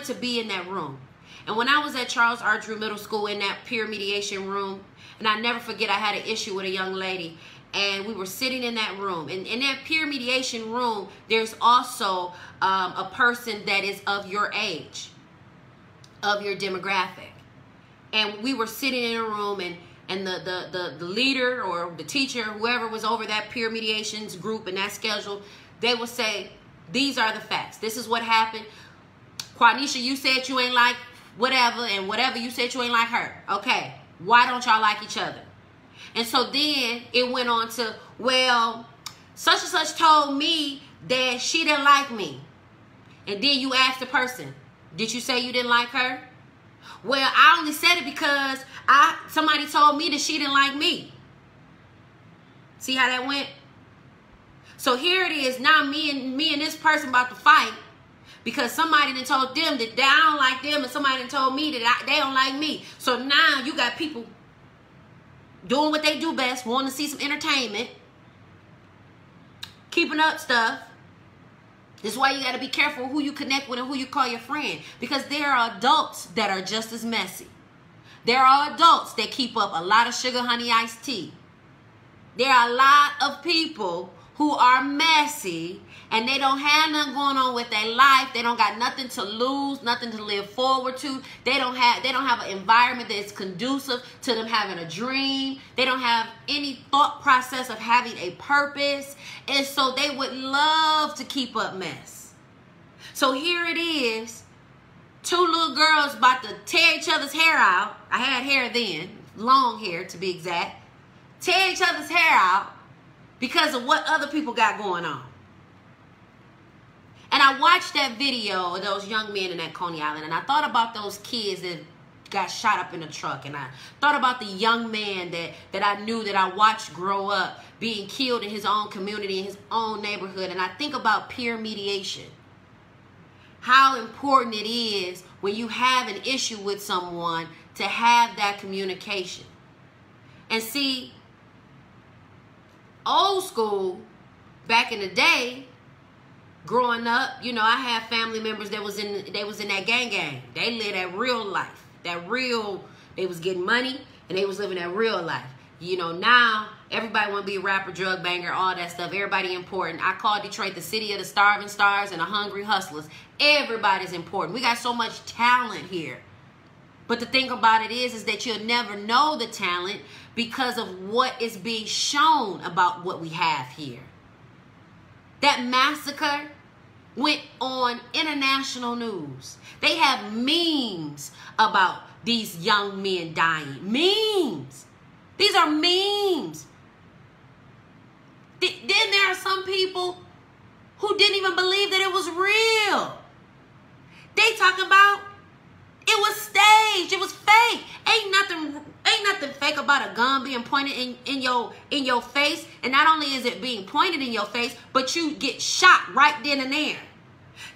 S1: to be in that room. And when I was at Charles R. Drew Middle School in that peer mediation room, and I never forget, I had an issue with a young lady, and we were sitting in that room. And in that peer mediation room, there's also a person that is of your age, of your demographic. And we were sitting in a room, and the leader or the teacher, whoever was over that peer mediations group and that schedule, they would say, these are the facts. This is what happened. Quanisha, you said you ain't like whatever, and whatever you said you ain't like her. Okay, why don't y'all like each other? And so then it went on to, well, such and such told me that she didn't like me. And then you ask the person, did you say you didn't like her? Well, I only said it because somebody told me that she didn't like me. See how that went? So here it is. Now me and this person about to fight because somebody done told them that I don't like them, and somebody done told me that they don't like me. So now you got people doing what they do best, wanting to see some entertainment, keeping up stuff. This is why you got to be careful who you connect with and who you call your friend. Because there are adults that are just as messy. There are adults that keep up a lot of sugar, honey, iced tea. There are a lot of people who are messy and they don't have nothing going on with their life. They don't got nothing to lose, nothing to live forward to. They don't have an environment that's conducive to them having a dream. They don't have any thought process of having a purpose. And so they would love to keep up mess. So here it is. 2 little girls about to tear each other's hair out. I had hair then, long hair to be exact. Tear each other's hair out because of what other people got going on. And I watched that video of those young men in that Coney Island, and I thought about those kids that got shot up in a truck, and I thought about the young man that I knew, that I watched grow up, being killed in his own community, in his own neighborhood. And I think about peer mediation. How important it is when you have an issue with someone to have that communication. And see, old school, back in the day, growing up, you know, I had family members that was in that gang. They lived that real life. They was getting money and they was living that real life. You know, now everybody want to be a rapper, drug banger, all that stuff. Everybody important. I call Detroit the city of the starving stars and the hungry hustlers. Everybody's important. We got so much talent here. But the thing about it is that you'll never know the talent because of what is being shown about what we have here. That massacre went on international news. They have memes about these young men dying. Memes. These are memes. Then there are some people who didn't even believe that it was real. They talk about it was staged. It was fake. Ain't nothing fake about a gun being pointed in your face. And not only is it being pointed in your face, but you get shot right then and there.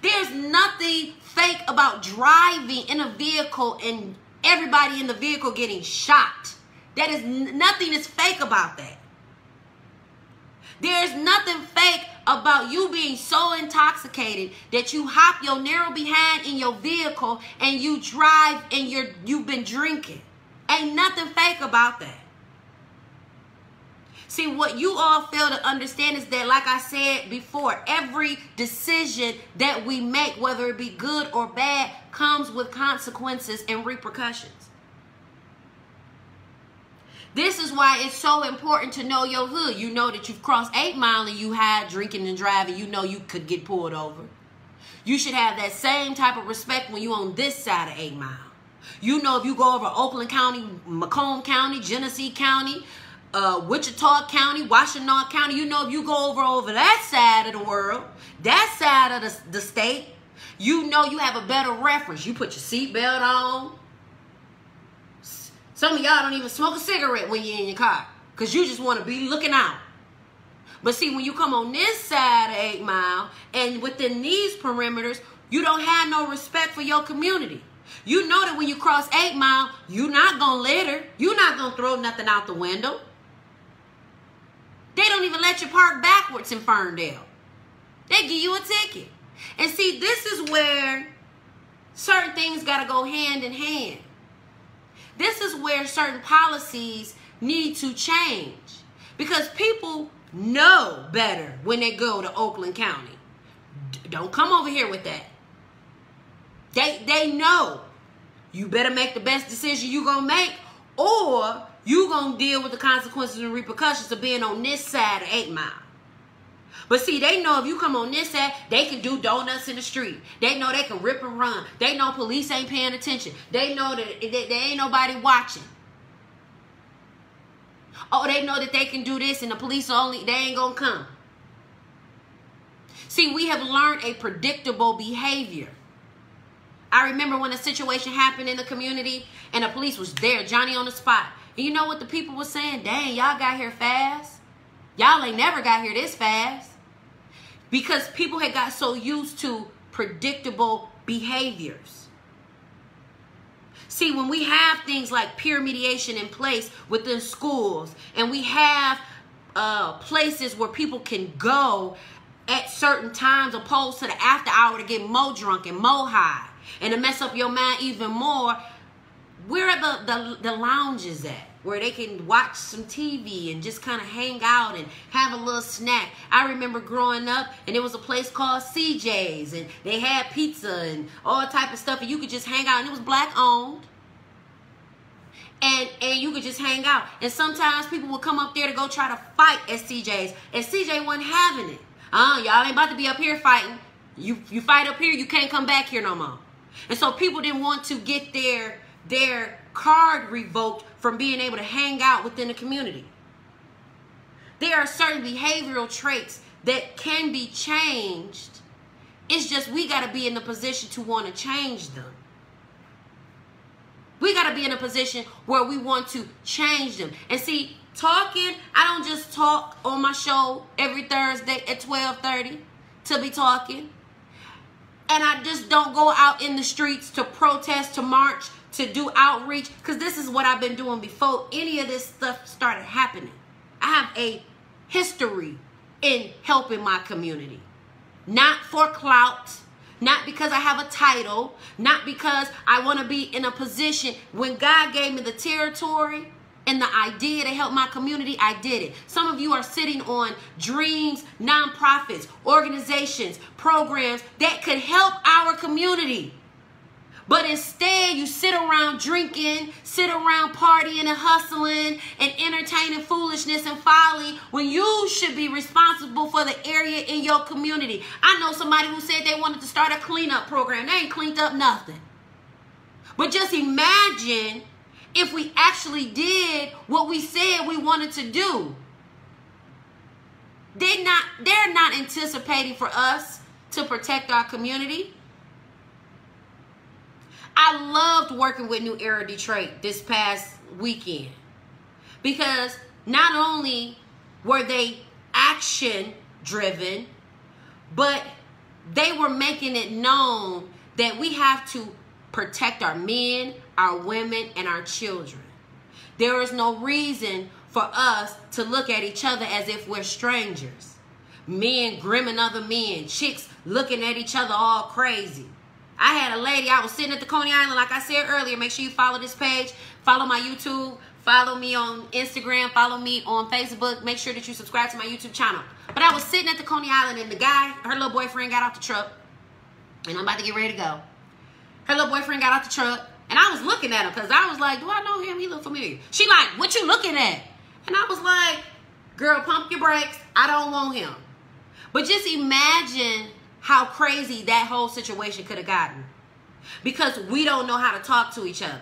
S1: There's nothing fake about driving in a vehicle and everybody in the vehicle getting shot. Nothing is fake about that. There's nothing fake about you being so intoxicated that you hop your narrow behind in your vehicle and you drive and you've been drinking. Ain't nothing fake about that. See, what you all fail to understand is that, like I said before, every decision that we make, whether it be good or bad, comes with consequences and repercussions. This is why it's so important to know your hood. You know that you've crossed 8 Mile and you had drinking and driving. You know you could get pulled over. You should have that same type of respect when you're on this side of 8 Mile. You know if you go over Oakland County, Macomb County, Genesee County, Wichita County, Washtenaw County, you know if you go over that side of the world, that side of the state, you know you have a better reference. You put your seatbelt on. Some of y'all don't even smoke a cigarette when you're in your car because you just want to be looking out. But see, when you come on this side of 8 Mile and within these perimeters, you don't have no respect for your community. You know that when you cross 8 Mile, you're not going to litter. You're not going to throw nothing out the window. They don't even let you park backwards in Ferndale. They give you a ticket. And see, this is where certain things got to go hand in hand. This is where certain policies need to change because people know better when they go to Oakland County. Don't come over here with that. They know you better make the best decision you gonna make or you gonna deal with the consequences and repercussions of being on this side of 8 Mile. But see, they know if you come on this side, they can do donuts in the street. They know they can rip and run. They know police ain't paying attention. They know that there ain't nobody watching. Oh, they know that they can do this and the police they ain't gonna come. See, we have learned a predictable behavior. I remember when a situation happened in the community and the police was there, Johnny on the spot. And you know what the people were saying? Dang, y'all got here fast. Y'all ain't never got here this fast. Because people had got so used to predictable behaviors. See, when we have things like peer mediation in place within schools, and we have places where people can go at certain times opposed to the after hour to get more drunk and more high, and to mess up your mind even more, where are the lounges at? Where they can watch some TV and just kind of hang out and have a little snack. I remember growing up and there was a place called CJ's and they had pizza and all type of stuff and you could just hang out and it was black owned. And you could just hang out. And sometimes people would come up there to go try to fight at CJ's and CJ wasn't having it. Y'all ain't about to be up here fighting. You fight up here, you can't come back here no more. And so people didn't want to get their card revoked from being able to hang out within the community. There are certain behavioral traits that can be changed. It's just we got to be in the position to want to change them. We got to be in a position where we want to change them. And see, talking, I don't just talk on my show every Thursday at 12:30 to be talking. And I just don't go out in the streets to protest, to march, to do outreach, because this is what I've been doing before any of this stuff started happening. I have a history in helping my community. Not for clout, not because I have a title, not because I want to be in a position. When God gave me the territory and the idea to help my community, I did it. Some of you are sitting on dreams, nonprofits, organizations, programs that could help our community. But instead, you sit around drinking, sit around partying and hustling and entertaining foolishness and folly when you should be responsible for the area in your community. I know somebody who said they wanted to start a cleanup program. They ain't cleaned up nothing. But just imagine if we actually did what we said we wanted to do. They're not anticipating for us to protect our community. I loved working with New Era Detroit this past weekend because not only were they action driven, but they were making it known that we have to protect our men, our women, and our children. There is no reason for us to look at each other as if we're strangers. Men grimming other men, chicks looking at each other all crazy. I had a lady, I was sitting at the Coney Island, like I said earlier. Make sure you follow this page, follow my YouTube, follow me on Instagram, follow me on Facebook. Make sure that you subscribe to my YouTube channel. But I was sitting at the Coney Island and the guy, her little boyfriend got off the truck. And I'm about to get ready to go. Her little boyfriend got off the truck. And I was looking at him because I was like, do I know him? He look familiar. She like, what you looking at? And I was like, girl, pump your brakes. I don't want him. But just imagine how crazy that whole situation could have gotten. Because we don't know how to talk to each other.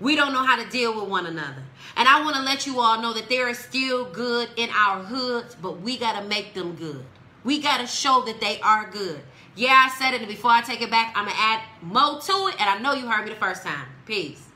S1: We don't know how to deal with one another. And I want to let you all know that there is still good in our hoods, but we got to make them good. We got to show that they are good. Yeah, I said it, and before I take it back, I'm going to add more to it, and I know you heard me the first time. Peace.